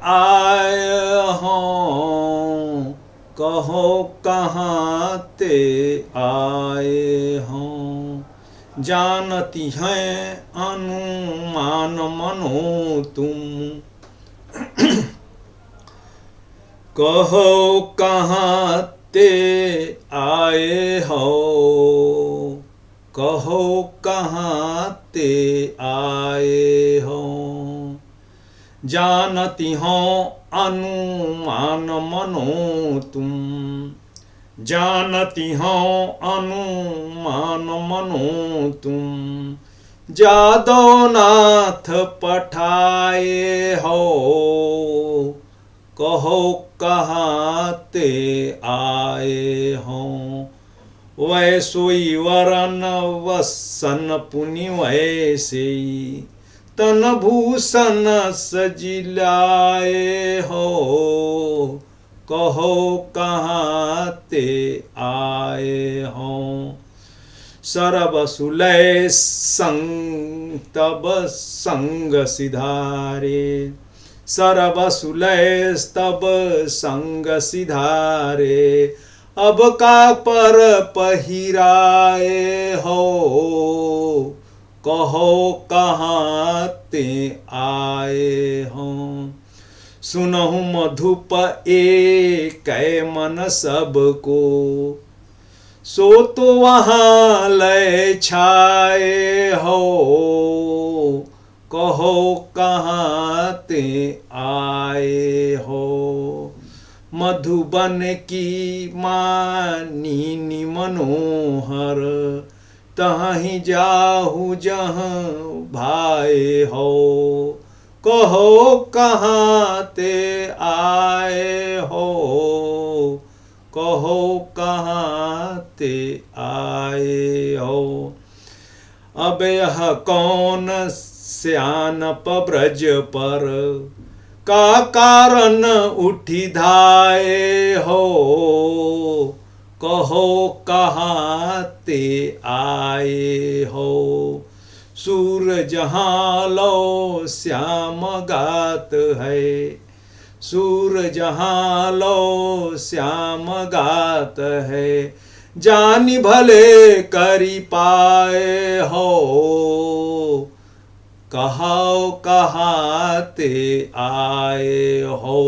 आए हों, कहो कहाँ ते आए हों। जानती हैं अनुमान मनो तुम, कहो कहाँ ते आए हो, कहो कहाँ ते आए हो। जानती हो अनुमान मनो तुम, जानती हो अनुमान मनो तुम। जादव नाथ पठाए हो, कहो कहाँ ते आए हो। वै सोई वरन वसन पुनि वैसे, तन भूषण सजिलाए हो, कहो कहाँ ते आए हो। सरबसुलय संग तब संग सिधारे, सरबसुलय तब संग सिधारे। अब का पर पहिराए हो, कहो कहाँ ते आए हो। सुनहु मधुप एक मन सबको, सो तो वहाँ लय छाए हो, कहो कहाँ ते आए हो। मधुबन की मानी मनोहर, तहीं जाहु जहाँ भाए हो, कहो कहाँ ते आए हो, कहो कहाँ ते आए हो। अब यह कौन श्यानप ब्रज पर, का कारण उठी धाए हो, कहो कहाँ ते आए हो। सूर जहाँ लो श्याम गात है, सूर जहाँ लो श्याम गात है। जानी भले करी पाए हो, कहो कहाँ ते आए हो।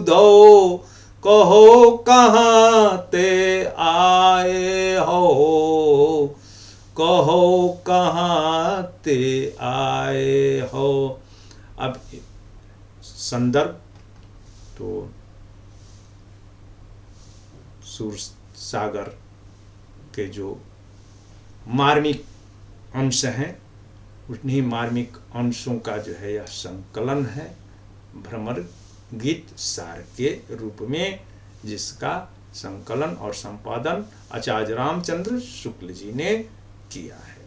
दो कहो कहाँ ते आए हो, कहो कहाँ ते आए हो। अब संदर्भ तो सूर सागर के जो मार्मिक अंश हैं, उन्हीं मार्मिक अंशों का जो है यह संकलन है भ्रमर गीत सार के रूप में, जिसका संकलन और संपादन आचार्य रामचंद्र शुक्ल जी ने किया है।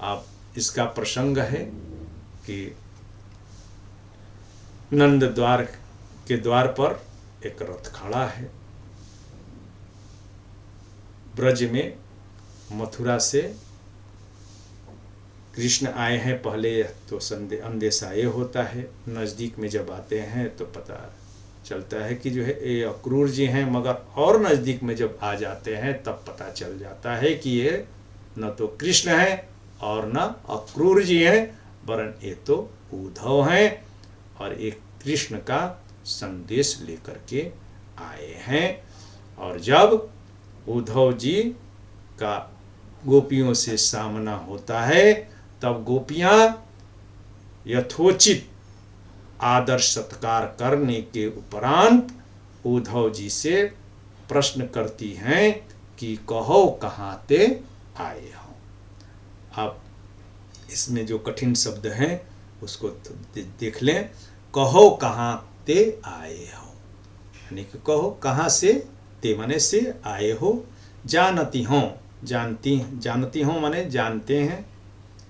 अब इसका प्रसंग है कि नंद द्वार के द्वार पर एक रथ खड़ा है। ब्रज में मथुरा से कृष्ण आए हैं, पहले तो अंदेशा ये होता है, नज़दीक में जब आते हैं तो पता चलता है कि जो है ये अक्रूर जी हैं, मगर और नज़दीक में जब आ जाते हैं तब पता चल जाता है कि ये न तो कृष्ण हैं और न अक्रूर जी हैं, वरन ये तो उद्धव हैं और एक कृष्ण का संदेश लेकर के आए हैं। और जब उद्धव जी का गोपियों से सामना होता है तब गोपियां यथोचित आदर सत्कार करने के उपरांत उद्धव जी से प्रश्न करती हैं कि कहो कहाँ ते आए हो। अब इसमें जो कठिन शब्द हैं उसको देख लें। कहो कहाँ ते आए हो, यानी कि कहो कहाँ से, ते माने से, आए हो। जानती हो, जानती हो माने जानते हैं।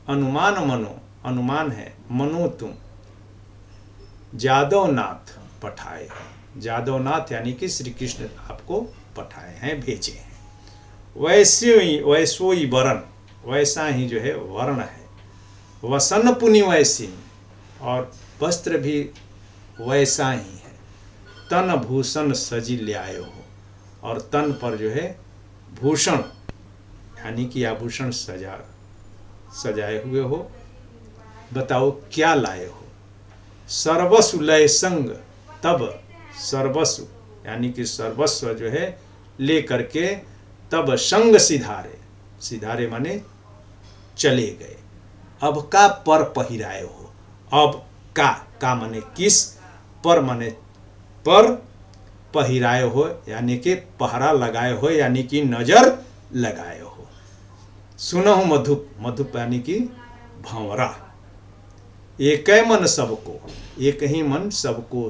अनुमान मनो, अनुमान है, मनो तुम। जादवनाथ पठाए हो, जादवनाथ यानी कि श्री कृष्ण आपको पठाए हैं, भेजे हैं। वैसोई वरण, वैसा ही जो है वर्ण है। वसन पुनि वैसी, और वस्त्र भी वैसा ही है। तन भूषण सजी ल्याए हो, और तन पर जो है भूषण यानी कि आभूषण सजाए हुए हो। बताओ क्या लाए हो। सर्वस्व लय संग तब, सर्वस्व यानी कि सर्वस्व जो है ले करके तब संग सिधारे, सिधारे माने चले गए। अब का पर पहिराए हो, अब का माने किस, पर माने पर, पहिराए हो यानी कि पहरा लगाए हो यानी कि नजर लगाए हो। सुनहु मधुप, मधुप यानी कि भंवरा। एक मन सबको, एक ही मन सबको,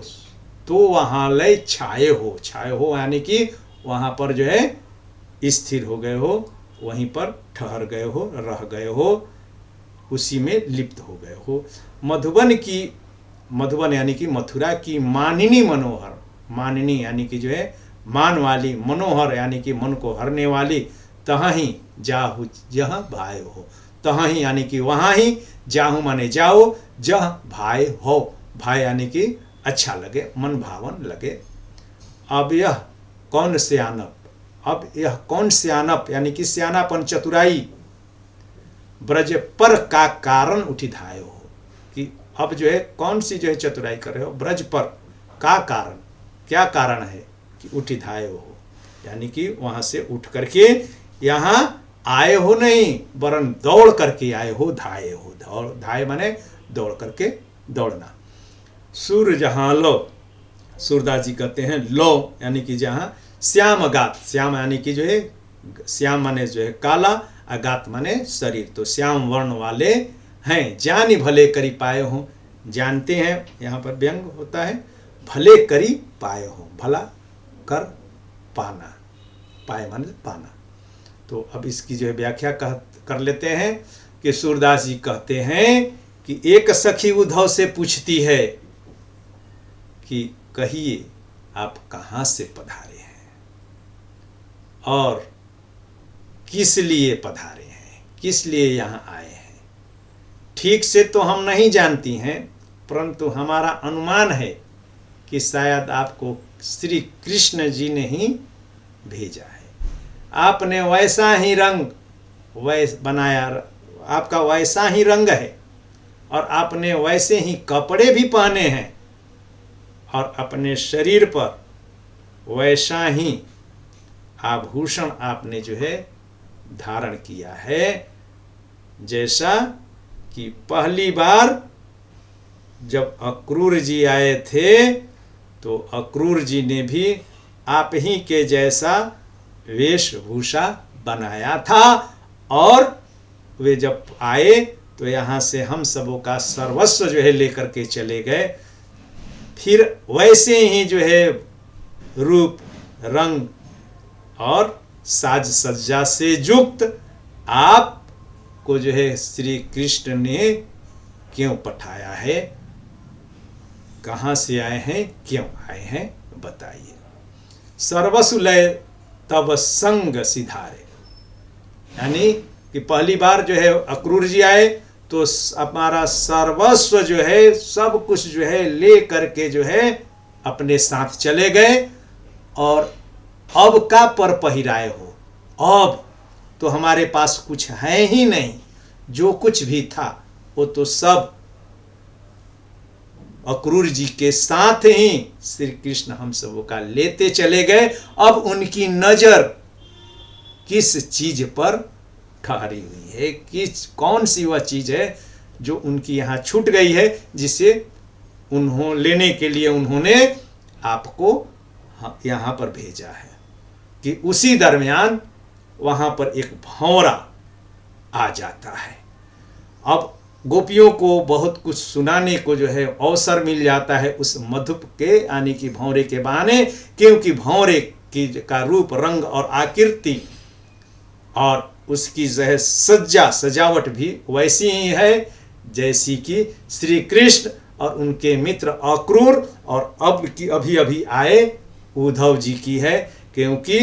तो वहाँ लय छाए हो, छाए हो यानी कि वहाँ पर जो है स्थिर हो गए हो, वहीं पर ठहर गए हो, रह गए हो, उसी में लिप्त हो गए हो। मधुबन की, मधुबन यानी कि मथुरा की मानिनी मनोहर, मानिनी यानी कि जो है मान वाली, मनोहर यानी कि मन को हरने वाली, तहाँ ही जाहु जह भाए हो, तहाँ ही यानी कि वहाँ ही, जाहु माने जाओ, जह भाए हो, भाई यानी कि अच्छा लगे, मन भावन लगे। अब यह कौन सियानप, अब यह कौन सियानप यानी कि सियानापन, चतुराई, ब्रज पर का कारण उठी धाये हो, कि अब जो है कौन सी जो है चतुराई कर रहे हो, ब्रज पर का कारण, क्या कारण है कि उठी धाये हो, यानी कि वहां से उठ करके यहाँ आए हो नहीं, वरन दौड़ करके आए हो, धाये हो, दौड़, धाये माने दौड़ करके दौड़ना। सूर जहाँ लो, सूरदास जी कहते हैं लो यानी कि जहाँ श्याम गात, श्याम यानी कि जो है श्याम माने जो है काला, अगात माने शरीर, तो श्याम वर्ण वाले हैं। जानी भले करी पाए हो, जानते हैं यहाँ पर व्यंग होता है, भले करी पाए हो, भला कर पाना, पाए माने पाना। तो अब इसकी जो है व्याख्या कर लेते हैं कि सूरदास जी कहते हैं कि एक सखी उद्धव से पूछती है कि कहिए आप कहाँ से पधारे हैं और किस लिए पधारे हैं, किस लिए यहाँ आए हैं। ठीक से तो हम नहीं जानती हैं, परंतु हमारा अनुमान है कि शायद आपको श्री कृष्ण जी ने ही भेजा है। आपने वैसा ही रंग बनाया, आपका वैसा ही रंग है, और आपने वैसे ही कपड़े भी पहने हैं, और अपने शरीर पर वैसा ही आभूषण आपने जो है धारण किया है, जैसा कि पहली बार जब अक्रूर जी आए थे तो अक्रूर जी ने भी आप ही के जैसा वेशभूषा बनाया था, और वे जब आए तो यहाँ से हम सबों का सर्वस्व जो है लेकर के चले गए। फिर वैसे ही जो है रूप, रंग और साज सज्जा से युक्त आप को जो है श्री कृष्ण ने क्यों पठाया है, कहाँ से आए हैं, क्यों आए हैं, बताइए। सर्वस्व लय तब संग सिधारे, यानी कि पहली बार जो है अक्रूर जी आए तो हमारा सर्वस्व जो है सब कुछ जो है ले करके जो है अपने साथ चले गए, और अब का पर पहिराए हो, अब तो हमारे पास कुछ है ही नहीं, जो कुछ भी था वो तो सब अक्रूर जी के साथ ही श्री कृष्ण हम सबों का लेते चले गए। अब उनकी नजर किस चीज पर ठहरी हुई है, किस कौन सी वह चीज है जो उनकी यहाँ छूट गई है, जिसे उन्होंने लेने के लिए उन्होंने आपको यहाँ पर भेजा है। कि उसी दरमियान वहाँ पर एक भंवरा आ जाता है। अब गोपियों को बहुत कुछ सुनाने को जो है अवसर मिल जाता है उस मधुप के यानी कि भंवरे के बहाने, क्योंकि भंवरे की का रूप, रंग और आकृति और उसकी जो है सज्जा सजावट भी वैसी ही है जैसी कि श्री कृष्ण और उनके मित्र अक्रूर और अब की अभी अभी आए उद्धव जी की है। क्योंकि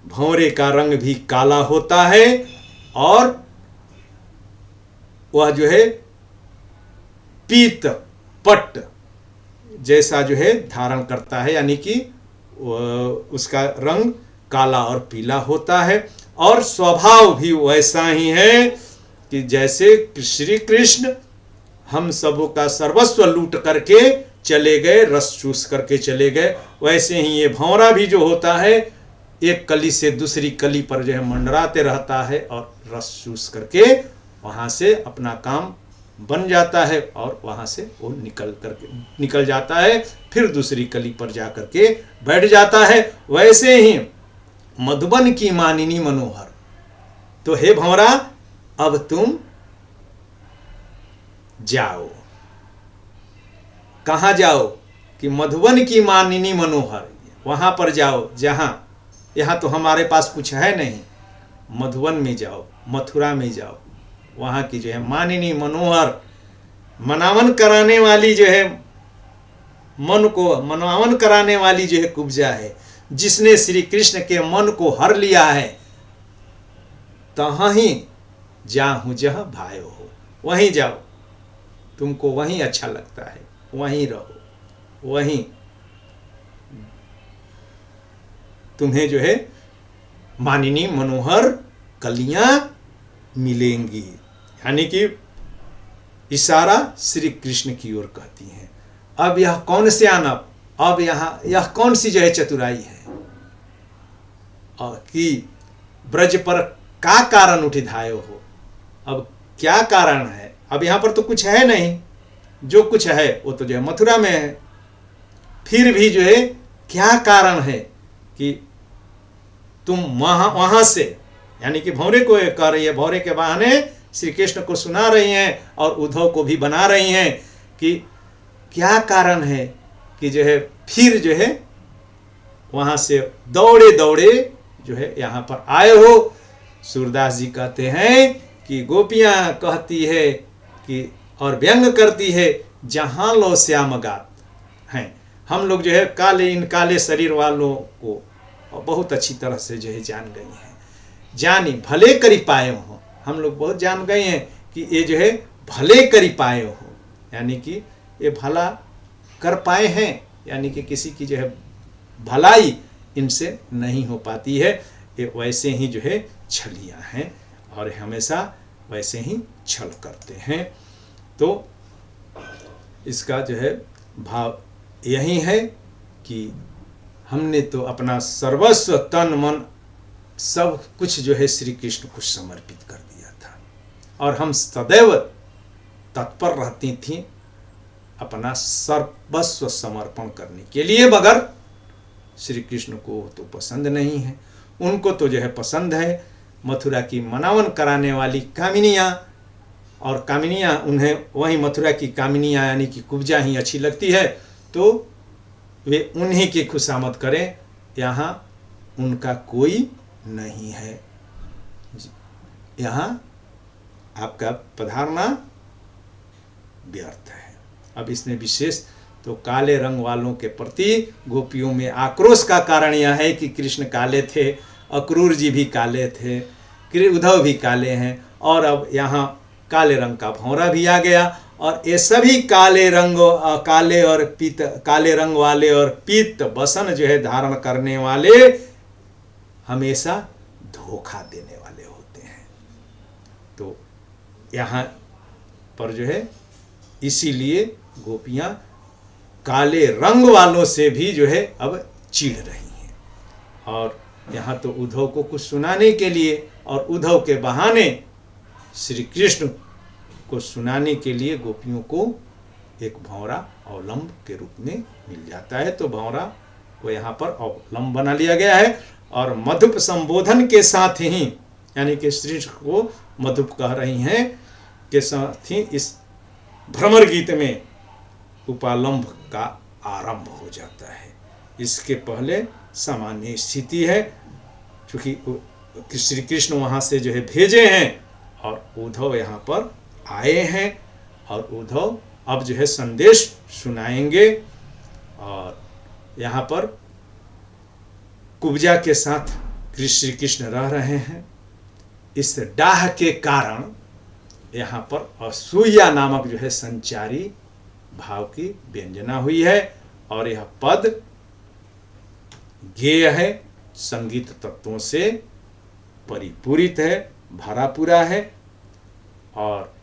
भंवरे का रंग भी काला होता है और वह जो है पीत पट्ट जैसा जो है धारण करता है, यानी कि उसका रंग काला और पीला होता है। और स्वभाव भी वैसा ही है कि जैसे श्री कृष्ण हम सबों का सर्वस्व लूट करके चले गए, रस चूस करके चले गए, वैसे ही ये भंवरा भी जो होता है एक कली से दूसरी कली पर जो है मंडराते रहता है और रस चूस करके वहाँ से अपना काम बन जाता है और वहाँ से वो निकल जाता है, फिर दूसरी कली पर जा करके बैठ जाता है। वैसे ही मधुबन की मानिनी मनोहर, तो हे भंवरा अब तुम जाओ। कहाँ जाओ? कि मधुबन की मानिनी मनोहर, वहां पर जाओ जहां, यहाँ तो हमारे पास कुछ है नहीं, मधुबन में जाओ, मथुरा में जाओ, वहां की जो है मानिनी मनोहर, मनावन कराने वाली जो है, मन को मनावन कराने वाली जो है कुब्जा है, जिसने श्री कृष्ण के मन को हर लिया है, तहाँ ही जाहूं जह भायो हो, वहीं जाओ, तुमको वहीं अच्छा लगता है, वहीं रहो, वहीं तुम्हें जो है मानिनी मनोहर कलियां मिलेंगी। यानी कि इशारा श्री कृष्ण की ओर कहती हैं। अब यह कौन से आनब, अब यहाँ यह कौन सी जो है चतुराई है, और कि ब्रज पर का कारण उठिधायो हो, अब क्या कारण है? अब यहाँ पर तो कुछ है नहीं, जो कुछ है वो तो जो है मथुरा में है, फिर भी जो है क्या कारण है कि तुम वहां से, यानी कि भंवरे को कह रही है, भंवरे के बहाने श्री कृष्ण को सुना रही हैं और उद्धव को भी बना रही हैं कि क्या कारण है कि जो है फिर जो है वहां से दौड़े दौड़े जो है यहाँ पर आए हो। सूरदास जी कहते हैं कि गोपियां कहती है कि और व्यंग करती है, जहां लो श्याम गात हैं। हम लोग जो है काले, इन काले शरीर वालों को बहुत अच्छी तरह से जो है जान गई हैं, जानी भले करी पाए हो, हम लोग बहुत जान गए हैं कि ये जो है भले करी पाए हो, यानी कि ये भला कर पाए हैं, यानी कि किसी की जो है भलाई इनसे नहीं हो पाती है, ये वैसे ही जो है छलियां हैं और हमेशा वैसे ही छल करते हैं। तो इसका जो है भाव यही है कि हमने तो अपना सर्वस्व तन मन सब कुछ जो है श्री कृष्ण को समर्पित कर दिया था और हम सदैव तत्पर रहती थी अपना सर्वस्व समर्पण करने के लिए, मगर श्री कृष्ण को तो पसंद नहीं है। उनको तो जो है पसंद है मथुरा की मनावन कराने वाली कामिनियाँ, और कामिनियाँ उन्हें वही मथुरा की कामिनियाँ यानी कि कुब्जा ही अच्छी लगती है, तो वे उन्हीं की खुशामद करें, यहाँ उनका कोई नहीं है, यहाँ आपका पधारना व्यर्थ है। अब इसमें विशेष तो काले रंग वालों के प्रति गोपियों में आक्रोश का कारण यह है कि कृष्ण काले थे, अक्रूर जी भी काले थे, उद्धव भी काले हैं, और अब यहाँ काले रंग का भंवरा भी आ गया, और ये सभी काले रंग, काले और पीत, काले रंग वाले और पीत बसन जो है धारण करने वाले हमेशा धोखा देने वाले होते हैं। तो यहाँ पर जो है इसीलिए गोपियाँ काले रंग वालों से भी जो है अब चिढ़ रही हैं, और यहाँ तो उद्धव को कुछ सुनाने के लिए और उद्धव के बहाने श्री कृष्ण को सुनाने के लिए गोपियों को एक भंवरा अवलंब के रूप में मिल जाता है। तो भंवरा को यहाँ पर अवलंब बना लिया गया है, और मधुप संबोधन के साथ ही, यानी कि श्री कृष्ण को मधुप कह रही हैं के साथ ही इस भ्रमर गीत में उपालंब का आरंभ हो जाता है। इसके पहले सामान्य स्थिति है, क्योंकि श्री कृष्ण वहाँ से जो है भेजे हैं और उद्धव यहाँ पर आए हैं, और उद्धव अब जो है संदेश सुनाएंगे, और यहाँ पर कुब्जा के साथ श्री कृष्ण रह रहे हैं। इस डाह के कारण यहाँ पर असूया नामक जो है संचारी भाव की व्यंजना हुई है और यह पद गेय है, संगीत तत्वों से परिपूरित है, भरा पूरा है और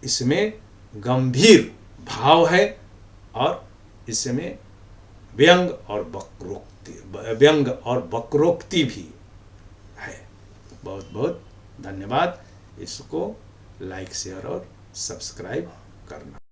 इसमें गंभीर भाव है और इसमें व्यंग और वक्रोक्ति भी है। बहुत बहुत धन्यवाद। इसको लाइक शेयर और सब्सक्राइब करना।